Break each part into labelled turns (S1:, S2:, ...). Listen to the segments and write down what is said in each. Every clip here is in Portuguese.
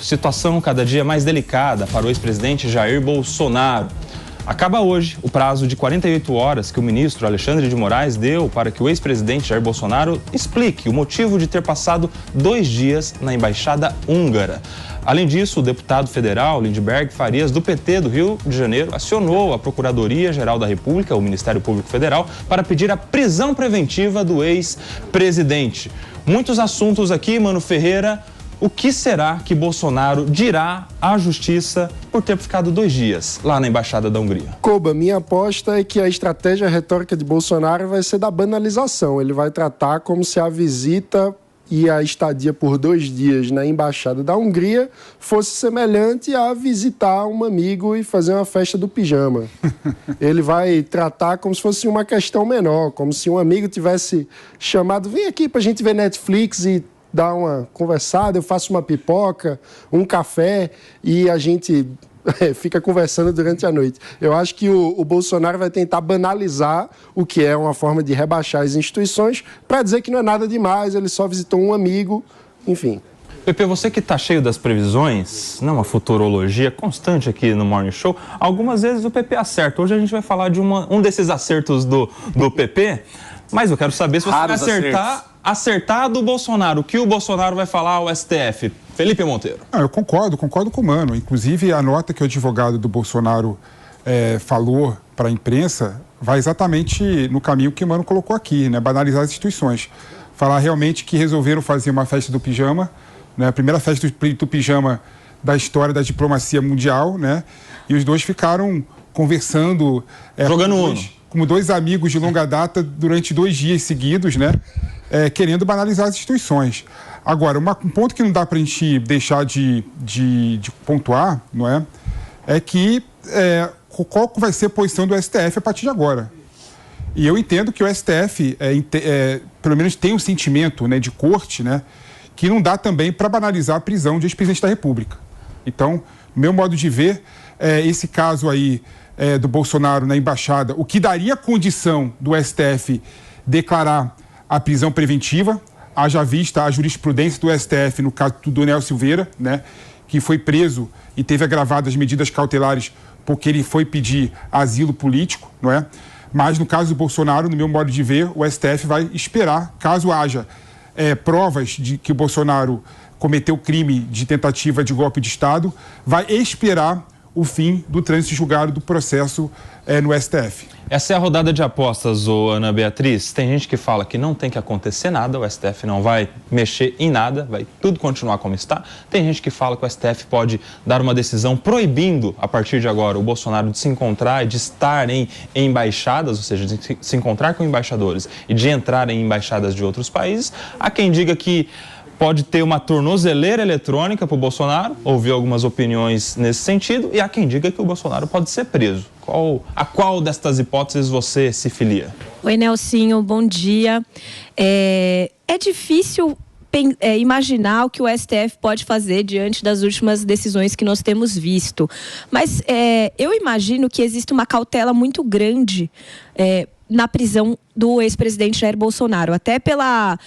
S1: situação cada dia mais delicada para o ex-presidente Jair Bolsonaro. Acaba hoje o prazo de 48 horas que o ministro Alexandre de Moraes deu para que o ex-presidente Jair Bolsonaro explique o motivo de ter passado 2 dias na embaixada húngara. Além disso, o deputado federal Lindbergh Farias, do PT do Rio de Janeiro, acionou a Procuradoria-Geral da República, o Ministério Público Federal, para pedir a prisão preventiva do ex-presidente. Muitos assuntos aqui, Mano Ferreira. O que será que Bolsonaro dirá à justiça por ter ficado 2 dias lá na Embaixada da Hungria?
S2: Koba, minha aposta é que a estratégia retórica de Bolsonaro vai ser da banalização. Ele vai tratar como se a visita e a estadia por 2 dias na Embaixada da Hungria fosse semelhante a visitar um amigo e fazer uma festa do pijama. Ele vai tratar como se fosse uma questão menor, como se um amigo tivesse chamado, vem aqui pra gente ver Netflix e dar uma conversada, eu faço uma pipoca, um café e a gente fica conversando durante a noite. Eu acho que o Bolsonaro vai tentar banalizar o que é uma forma de rebaixar as instituições para dizer que não é nada demais, ele só visitou um amigo, enfim.
S1: Pepe, você que está cheio das previsões, não, uma futurologia constante aqui no Morning Show, algumas vezes o Pepe acerta. Hoje a gente vai falar de um desses acertos do Pepe, mas eu quero saber se você vai acertar do Bolsonaro. O que o Bolsonaro vai falar ao STF? Felipe Monteiro.
S3: Eu concordo com o Mano. Inclusive, a nota que o advogado do Bolsonaro falou para a imprensa vai exatamente no caminho que o Mano colocou aqui, né? Banalizar as instituições. Falar realmente que resolveram fazer uma festa do pijama, né? A primeira festa do pijama da história da diplomacia mundial, né? E os dois ficaram conversando...
S1: jogando Uno.
S3: Como 2 amigos de longa data durante 2 dias seguidos, né? Querendo banalizar as instituições. Agora, um ponto que não dá para a gente deixar de pontuar, não é? É que qual vai ser a posição do STF a partir de agora. E eu entendo que o STF, pelo menos, tem um sentimento, né, de corte, né, que não dá também para banalizar a prisão de ex-presidente da República. Então, meu modo de ver, esse caso aí do Bolsonaro na embaixada, o que daria condição do STF declarar a prisão preventiva, haja vista a jurisprudência do STF no caso do Daniel Silveira, né, que foi preso e teve agravadas medidas cautelares porque ele foi pedir asilo político, não é? Mas no caso do Bolsonaro, no meu modo de ver, o STF vai esperar, caso haja provas de que o Bolsonaro cometeu crime de tentativa de golpe de Estado, vai esperar o fim do trânsito julgado do processo no STF.
S1: Essa é a rodada de apostas, Ana Beatriz. Tem gente que fala que não tem que acontecer nada, o STF não vai mexer em nada, vai tudo continuar como está. Tem gente que fala que o STF pode dar uma decisão proibindo, a partir de agora, o Bolsonaro de se encontrar e de estar em embaixadas, ou seja, de se encontrar com embaixadores e de entrar em embaixadas de outros países. Há quem diga que pode ter uma tornozeleira eletrônica para o Bolsonaro, ouvi algumas opiniões nesse sentido, e há quem diga que o Bolsonaro pode ser preso. A qual destas hipóteses você se filia?
S4: Oi, Nelsinho, bom dia. É difícil imaginar o que o STF pode fazer diante das últimas decisões que nós temos visto. Mas eu imagino que existe uma cautela muito grande na prisão do ex-presidente Jair Bolsonaro, até pela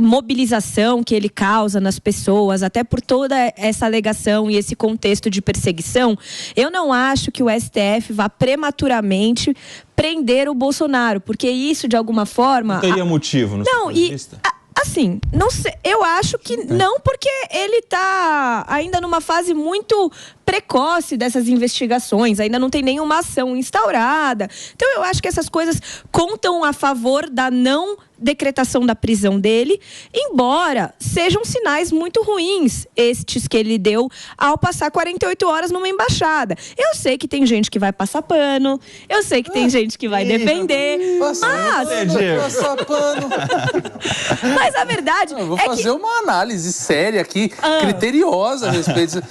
S4: mobilização que ele causa nas pessoas, até por toda essa alegação e esse contexto de perseguição. Eu não acho que o STF vá prematuramente prender o Bolsonaro, porque isso, de alguma forma...
S1: Não teria motivo, no seu ponto de vista?
S4: Assim, não sei, eu acho que não, porque ele está ainda numa fase muito precoce dessas investigações, ainda não tem nenhuma ação instaurada. Então eu acho que essas coisas contam a favor da não decretação da prisão dele, embora sejam sinais muito ruins estes que ele deu ao passar 48 horas numa embaixada. Eu sei que tem gente que vai passar pano, eu sei que tem gente que vai defender, mas a verdade
S5: eu vou fazer uma análise séria aqui, criteriosa a respeito disso.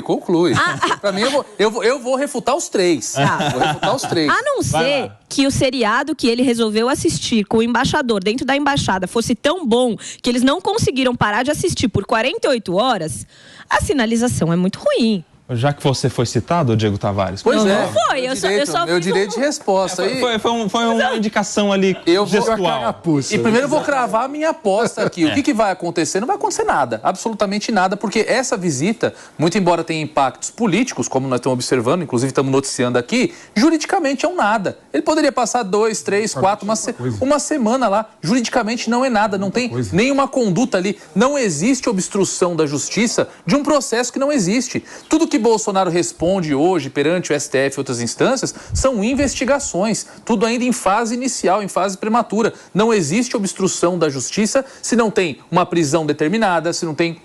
S5: Conclui. Pra mim, eu vou refutar os 3. Vou refutar os 3.
S4: A não ser que o seriado que ele resolveu assistir com o embaixador dentro da embaixada fosse tão bom que eles não conseguiram parar de assistir por 48 horas, a sinalização é muito ruim.
S1: Já que você foi citado, Diego Tavares.
S5: Pois
S4: Não foi, eu só
S5: meu direito de resposta.
S1: Foi uma indicação ali gestual.
S5: E primeiro eu vou cravar a minha aposta aqui. O que vai acontecer? Não vai acontecer nada, absolutamente nada, porque essa visita, muito embora tenha impactos políticos, como nós estamos observando, inclusive estamos noticiando aqui, juridicamente é um nada. Ele poderia passar 2, 3, 4, uma semana lá. Juridicamente não é nada, não tem nenhuma conduta ali. Não existe obstrução da justiça de um processo que não existe. Tudo que Bolsonaro responde hoje perante o STF e outras instâncias são investigações, tudo ainda em fase inicial, em fase prematura. Não existe obstrução da justiça se não tem uma prisão determinada, se não tem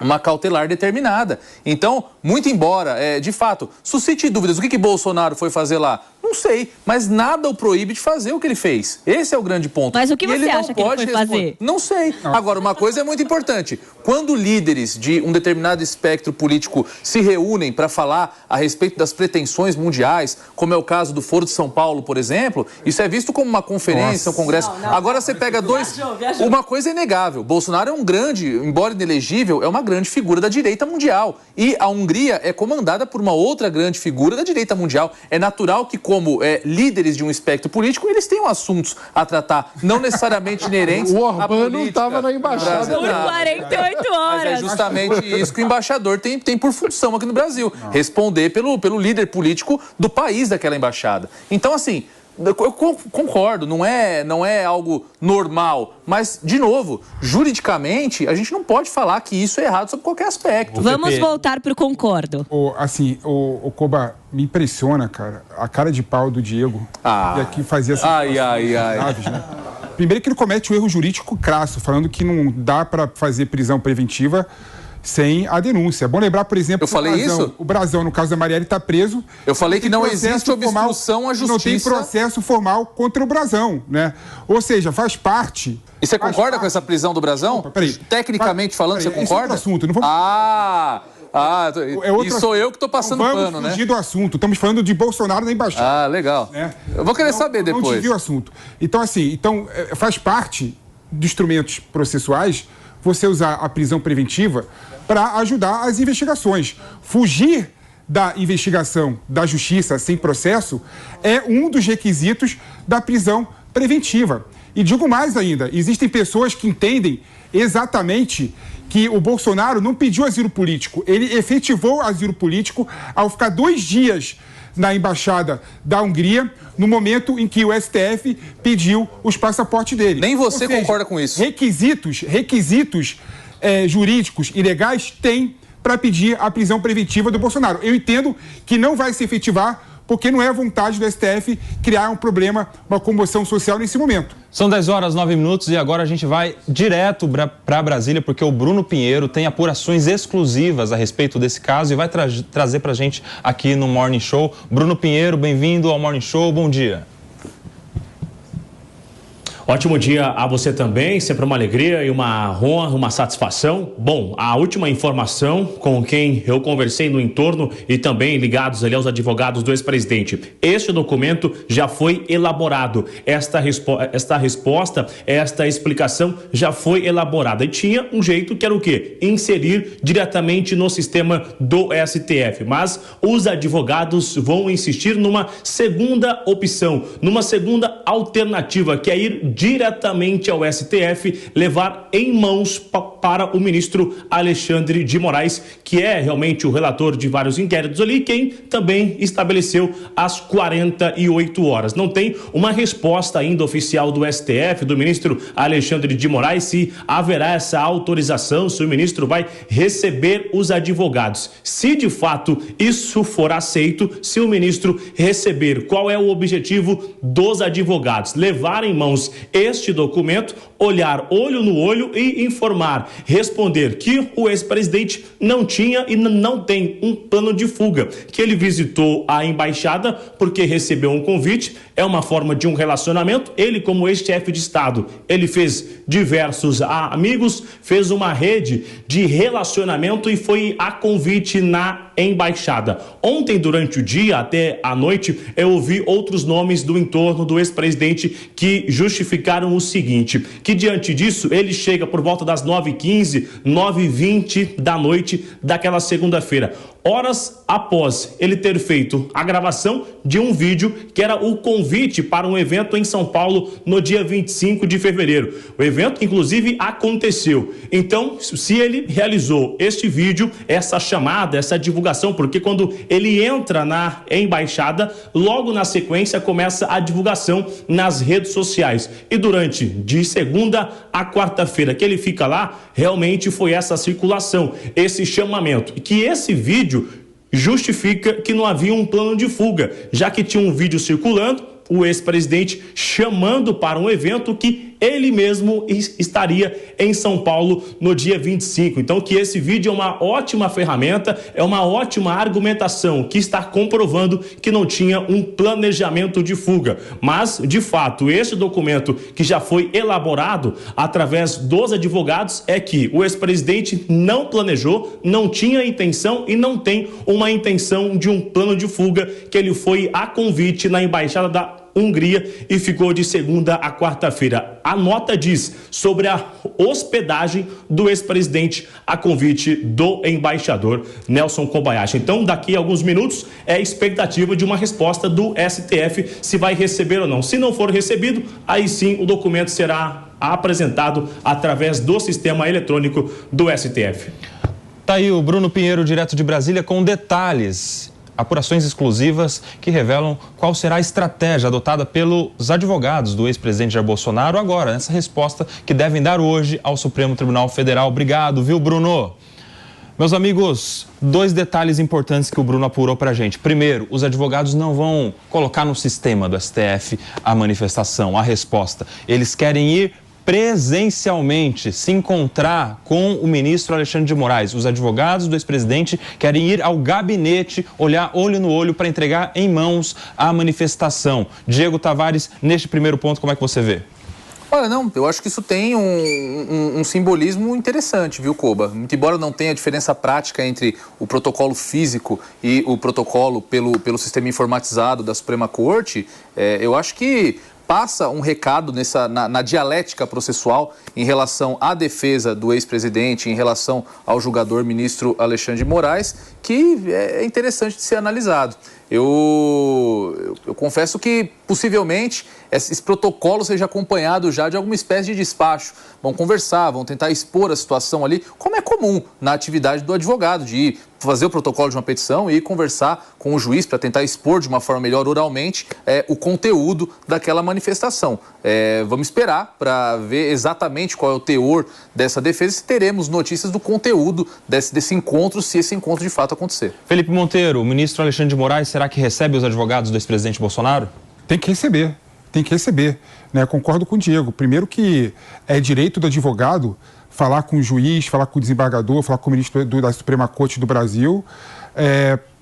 S5: uma cautelar determinada. Então, muito embora, de fato, suscite dúvidas, o que Bolsonaro foi fazer lá? Não sei, mas nada o proíbe de fazer o que ele fez. Esse é o grande ponto.
S4: Mas o que você acha que ele foi fazer?
S5: Não sei. Agora, uma coisa é muito importante. Quando líderes de um determinado espectro político se reúnem para falar a respeito das pretensões mundiais, como é o caso do Foro de São Paulo, por exemplo, isso é visto como uma conferência, um congresso. Agora você pega viajou. Uma coisa é inegável. Bolsonaro é um grande, embora inelegível, é uma grande figura da direita mundial. E a Hungria é comandada por uma outra grande figura da direita mundial. É natural que, como líderes de um espectro político, eles tenham assuntos a tratar, não necessariamente inerentes
S2: à política. O Orbán não estava na embaixada.
S4: Por 48 horas.
S5: Mas é justamente isso que o embaixador tem por função aqui no Brasil. Responder pelo líder político do país daquela embaixada. Então, assim, eu concordo, não é algo normal, mas, de novo, juridicamente, a gente não pode falar que isso é errado sob qualquer aspecto.
S4: Vamos voltar para o concordo.
S3: O Koba, me impressiona, cara, a cara de pau do Diego. E aqui fazia essas graves, né? Primeiro que ele comete um erro jurídico crasso, falando que não dá para fazer prisão preventiva sem a denúncia. É bom lembrar, por exemplo, o Brazão, no caso da Marielle, está preso.
S5: Eu falei que não existe obstrução à justiça.
S3: Não tem processo formal contra o Brasão, né? Ou seja, faz parte...
S5: E você concorda com essa prisão do Brasão? Tecnicamente falando, você concorda?
S3: Isso é outro assunto. Não vamos...
S5: E sou eu que estou passando pano, né?
S3: Vamos fugir do assunto. Estamos falando de Bolsonaro na embaixada.
S5: Legal.
S3: Né?
S5: Eu vou querer saber depois.
S3: Não desvia o assunto. Então, faz parte dos instrumentos processuais você usar a prisão preventiva para ajudar as investigações. Fugir da investigação da justiça sem processo é um dos requisitos da prisão preventiva. E digo mais ainda, existem pessoas que entendem exatamente que o Bolsonaro não pediu asilo político, ele efetivou asilo político ao ficar 2 dias na embaixada da Hungria, no momento em que o STF pediu os passaportes dele.
S5: Nem você concorda com isso.
S3: Requisitos jurídicos e legais tem para pedir a prisão preventiva do Bolsonaro. Eu entendo que não vai se efetivar porque não é a vontade do STF criar um problema, uma comoção social nesse momento.
S1: São 10h09 e agora a gente vai direto para Brasília, porque o Bruno Pinheiro tem apurações exclusivas a respeito desse caso e vai trazer para a gente aqui no Morning Show. Bruno Pinheiro, bem-vindo ao Morning Show, bom dia.
S6: Ótimo dia a você também, sempre uma alegria e uma honra, uma satisfação. Bom, a última informação com quem eu conversei no entorno e também ligados ali aos advogados do ex-presidente. Este documento já foi elaborado. Esta resposta, esta explicação já foi elaborada. E tinha um jeito que era o quê? Inserir diretamente no sistema do STF. Mas os advogados vão insistir numa segunda opção, numa segunda alternativa, que é ir diretamente ao STF, levar em mãos para o ministro Alexandre de Moraes, que é realmente o relator de vários inquéritos ali, quem também estabeleceu as 48 horas. Não tem uma resposta ainda oficial do STF, do ministro Alexandre de Moraes, se haverá essa autorização, se o ministro vai receber os advogados. Se de fato isso for aceito, se o ministro receber, qual é o objetivo dos advogados? Levar em mãos este documento, olhar olho no olho e informar, responder que o ex-presidente não tinha e não tem um plano de fuga, que ele visitou a embaixada porque recebeu um convite, é uma forma de um relacionamento. Ele, como ex-chefe de Estado, ele fez diversos amigos, fez uma rede de relacionamento e foi a convite na embaixada. Ontem, durante o dia, até a noite, eu ouvi outros nomes do entorno do ex-presidente que justificaram o seguinte, que diante disso ele chega por volta das 9h15, 9h20 da noite daquela segunda-feira, horas após ele ter feito a gravação de um vídeo que era o convite para um evento em São Paulo no dia 25 de fevereiro. O evento, inclusive, aconteceu. Então, se ele realizou este vídeo, essa chamada, essa divulgação, porque quando ele entra na embaixada, logo na sequência começa a divulgação nas redes sociais. E durante de segunda a quarta-feira que ele fica lá, realmente foi essa circulação, esse chamamento. E que esse vídeo justifica que não havia um plano de fuga, já que tinha um vídeo circulando, o ex-presidente chamando para um evento que ele mesmo estaria em São Paulo no dia 25. Então, que esse vídeo é uma ótima ferramenta, é uma ótima argumentação que está comprovando que não tinha um planejamento de fuga. Mas, de fato, esse documento que já foi elaborado através dos advogados é que o ex-presidente não planejou, não tinha intenção e não tem uma intenção de um plano de fuga, que ele foi a convite na embaixada da Hungria e ficou de segunda a quarta-feira. A nota diz sobre a hospedagem do ex-presidente a convite do embaixador Nelson Kobayashi. Então, daqui a alguns minutos, é a expectativa de uma resposta do STF se vai receber ou não. Se não for recebido, aí sim o documento será apresentado através do sistema eletrônico do STF.
S1: Tá aí o Bruno Pinheiro, direto de Brasília, com detalhes. Apurações exclusivas que revelam qual será a estratégia adotada pelos advogados do ex-presidente Jair Bolsonaro agora, nessa resposta que devem dar hoje ao Supremo Tribunal Federal. Obrigado, viu, Bruno? Meus amigos, 2 detalhes importantes que o Bruno apurou pra gente. Primeiro, os advogados não vão colocar no sistema do STF a manifestação, a resposta. Eles querem ir presencialmente, se encontrar com o ministro Alexandre de Moraes. Os advogados do ex-presidente querem ir ao gabinete, olhar olho no olho para entregar em mãos a manifestação. Diego Tavares, neste primeiro ponto, como é que você vê?
S5: Olha, não, eu acho que isso tem um simbolismo interessante, viu, Koba? Muito embora não tenha diferença prática entre o protocolo físico e o protocolo pelo sistema informatizado da Suprema Corte, eu acho que passa um recado na dialética processual em relação à defesa do ex-presidente, em relação ao julgador ministro Alexandre de Moraes, que é interessante de ser analisado. Eu confesso que, possivelmente, esse protocolo seja acompanhado já de alguma espécie de despacho. Vão conversar, vão tentar expor a situação ali, como é comum na atividade do advogado, de ir fazer o protocolo de uma petição e ir conversar com o juiz para tentar expor de uma forma melhor oralmente o conteúdo daquela manifestação. Vamos esperar para ver exatamente qual é o teor dessa defesa, se teremos notícias do conteúdo desse encontro, se esse encontro de fato acontecer.
S1: Felipe Monteiro, o ministro Alexandre de Moraes, será que recebe os advogados do ex-presidente Bolsonaro?
S3: Tem que receber, né? Concordo com o Diego. Primeiro que é direito do advogado falar com o juiz, falar com o desembargador, falar com o ministro da Suprema Corte do Brasil,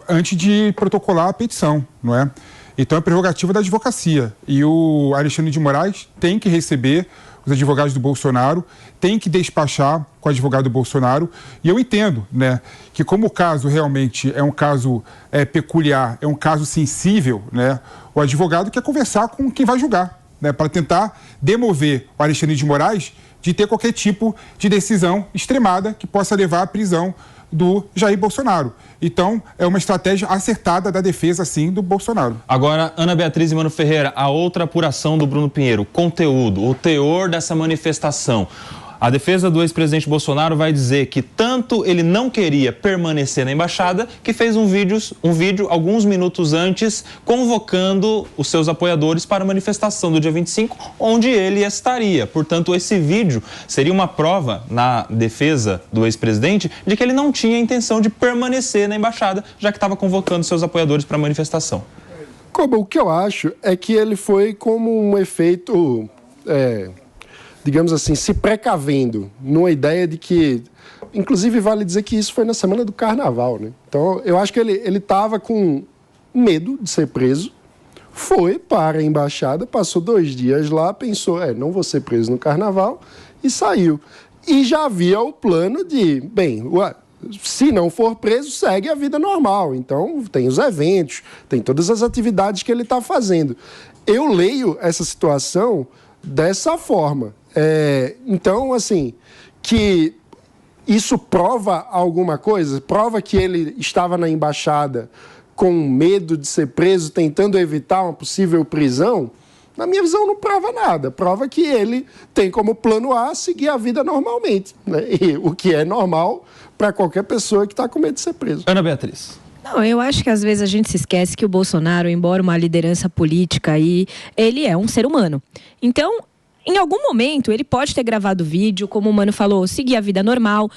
S3: antes de protocolar a petição, não é? Então é prerrogativa da advocacia. E o Alexandre de Moraes tem que receber os advogados do Bolsonaro, tem que despachar com o advogado do Bolsonaro. E eu entendo, né, que como o caso realmente é um caso peculiar, é um caso sensível, né, o advogado quer conversar com quem vai julgar, né, para tentar demover o Alexandre de Moraes de ter qualquer tipo de decisão extremada que possa levar à prisão do Jair Bolsonaro. Então, é uma estratégia acertada da defesa, sim, do Bolsonaro.
S1: Agora, Ana Beatriz e Mano Ferreira, a outra apuração do Bruno Pinheiro, conteúdo, o teor dessa manifestação. A defesa do ex-presidente Bolsonaro vai dizer que tanto ele não queria permanecer na embaixada, que fez um vídeo alguns minutos antes, convocando os seus apoiadores para a manifestação do dia 25, onde ele estaria. Portanto, esse vídeo seria uma prova na defesa do ex-presidente de que ele não tinha intenção de permanecer na embaixada, já que estava convocando seus apoiadores para a manifestação.
S2: Como, o que eu acho é que ele foi como um efeito... digamos assim, se precavendo, numa ideia de que... Inclusive, vale dizer que isso foi na semana do Carnaval, né? Então, eu acho que ele estava com medo de ser preso, foi para a embaixada, passou 2 dias lá, pensou, não vou ser preso no Carnaval, e saiu. E já havia o plano de, se não for preso, segue a vida normal. Então, tem os eventos, tem todas as atividades que ele está fazendo. Eu leio essa situação dessa forma. Então, assim, que isso prova alguma coisa? Prova que ele estava na embaixada com medo de ser preso, tentando evitar uma possível prisão? Na minha visão, não prova nada. Prova que ele tem como plano A seguir a vida normalmente, né? E o que é normal para qualquer pessoa que está com medo de ser preso.
S1: Ana Beatriz.
S4: Não, eu acho que às vezes a gente se esquece que o Bolsonaro, embora uma liderança política, ele é um ser humano. Então, em algum momento, ele pode ter gravado vídeo, como o Mano falou, seguir a vida normal.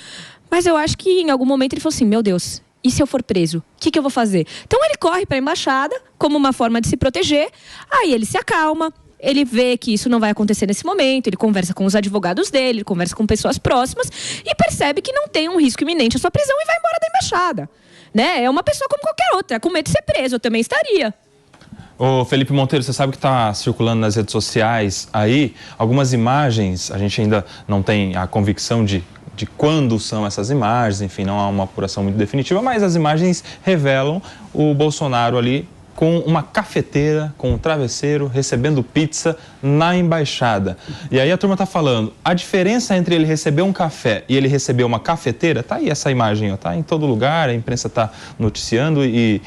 S4: Mas eu acho que em algum momento ele falou assim, meu Deus, e se eu for preso? O que eu vou fazer? Então ele corre para a embaixada como uma forma de se proteger. Aí ele se acalma, ele vê que isso não vai acontecer nesse momento, ele conversa com os advogados dele, ele conversa com pessoas próximas e percebe que não tem um risco iminente à sua prisão e vai embora da embaixada. Né? É uma pessoa como qualquer outra, com medo de ser preso, eu também estaria.
S1: Ô Felipe Monteiro, você sabe que está circulando nas redes sociais aí algumas imagens, a gente ainda não tem a convicção de quando são essas imagens, enfim, não há uma apuração muito definitiva, mas as imagens revelam o Bolsonaro ali com uma cafeteira, com um travesseiro, recebendo pizza na embaixada. E aí a turma tá falando, a diferença entre ele receber um café e ele receber uma cafeteira, tá aí essa imagem, ó, tá em todo lugar, a imprensa tá noticiando e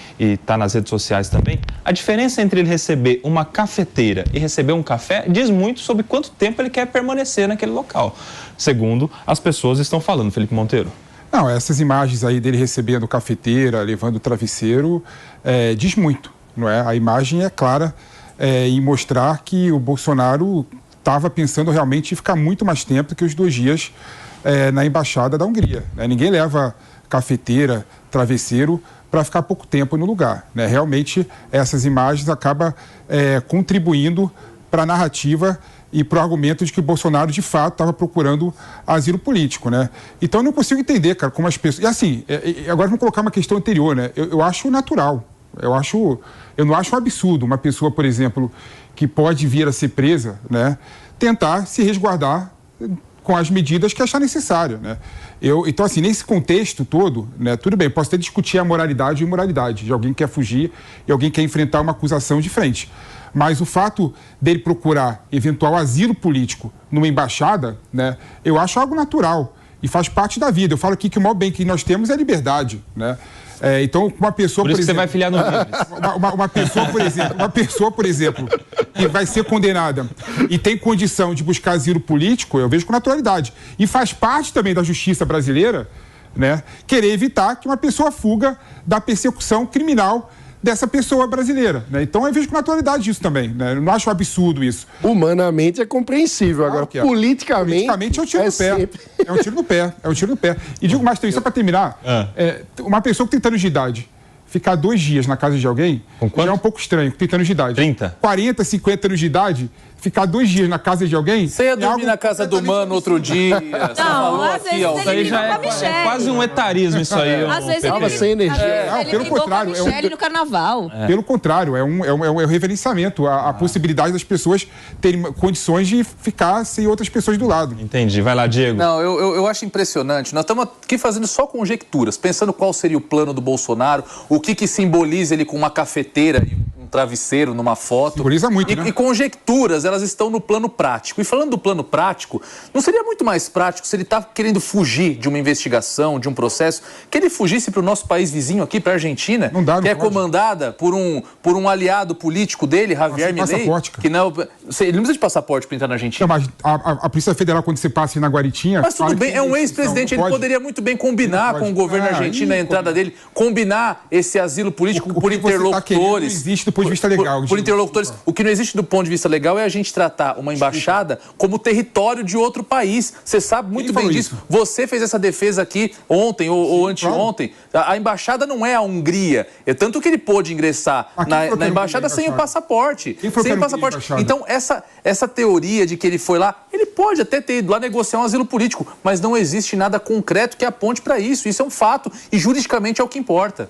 S1: tá nas redes sociais também. A diferença entre ele receber uma cafeteira e receber um café diz muito sobre quanto tempo ele quer permanecer naquele local, segundo as pessoas estão falando, Felipe Monteiro.
S3: Não, essas imagens aí dele recebendo cafeteira, levando travesseiro, diz muito. Não é? A imagem é clara em mostrar que o Bolsonaro estava pensando realmente em ficar muito mais tempo do que os 2 dias na embaixada da Hungria. Né? Ninguém leva cafeteira, travesseiro para ficar pouco tempo no lugar. Né? Realmente, essas imagens acabam contribuindo para a narrativa e para o argumento de que o Bolsonaro, de fato, estava procurando asilo político, né? Então, eu não consigo entender, cara, como as pessoas... E assim, agora vamos colocar uma questão anterior, né? Eu acho natural. Eu não acho um absurdo uma pessoa, por exemplo, que pode vir a ser presa, né, tentar se resguardar com as medidas que achar necessário, né? Então, assim, nesse contexto todo, né, tudo bem, posso até discutir a moralidade e imoralidade de alguém que quer fugir e alguém que quer enfrentar uma acusação de frente. Mas o fato dele procurar eventual asilo político numa embaixada, né, eu acho algo natural e faz parte da vida. Eu falo aqui que o maior bem que nós temos é a liberdade, né? Então, uma pessoa,
S1: por isso que você vai filiar no Livres.
S3: Uma pessoa, por exemplo, que vai ser condenada e tem condição de buscar asilo político, eu vejo com naturalidade. E faz parte também da justiça brasileira, né, querer evitar que uma pessoa fuga da persecução criminal dessa pessoa brasileira, né? Então eu vejo com naturalidade isso também, né? Eu não acho um absurdo isso.
S2: Humanamente é compreensível, agora politicamente
S3: é um tiro no pé.
S2: sempre...
S3: É um tiro no pé. E digo mais também, só para terminar, uma pessoa com 30 anos de idade ficar 2 dias na casa de alguém já é um pouco estranho, com 30 anos de idade.
S1: 30?
S3: 40, 50 anos de idade, ficar 2 dias na casa de alguém...
S5: Você ia dormir na casa do Mano outro dia. Você falou
S4: às
S5: aqui,
S4: vezes
S5: ó.
S1: Isso aí já é quase um etarismo, isso aí.
S4: Às vezes ele
S2: Tava sem energia.
S4: ele
S3: pelo
S4: brigou
S3: contrário,
S4: com a Michelle no carnaval.
S3: Pelo contrário, é um reverenciamento, a possibilidade das pessoas terem condições de ficar sem outras pessoas do lado.
S1: Entendi. Vai lá, Diego.
S5: Não, eu acho impressionante. Nós estamos aqui fazendo só conjecturas, pensando qual seria o plano do Bolsonaro, o que simboliza ele com uma cafeteira e um travesseiro numa foto.
S3: Simboliza muito, né?
S5: E conjecturas, elas estão no plano prático. E falando do plano prático, não seria muito mais prático se ele está querendo fugir de uma investigação, de um processo, que ele fugisse para o nosso país vizinho aqui, para a Argentina,
S3: não dá, não
S5: que é
S3: pode.
S5: comandada por um aliado político dele, Javier Milei, que não, ele não precisa de passaporte para entrar na Argentina.
S3: Não, mas a Polícia Federal, quando você passa na Guaritinha...
S5: Mas tudo bem, é um ex-presidente, ele poderia muito bem combinar com o governo argentino a entrada dele, combinar esse asilo político por interlocutores.
S3: Não existe do ponto de vista legal.
S5: Por interlocutores. O que não existe do ponto de vista legal é a gente tratar uma embaixada como território de outro país. Você sabe muito bem disso. Você fez essa defesa aqui ontem ou anteontem. A embaixada não é a Hungria. Tanto que ele pôde ingressar na embaixada sem o passaporte. Sem o passaporte. Então, essa teoria de que ele foi lá, ele pode até ter ido lá negociar um asilo político, mas não existe nada concreto que aponte para isso. Isso é um fato e juridicamente é o que importa.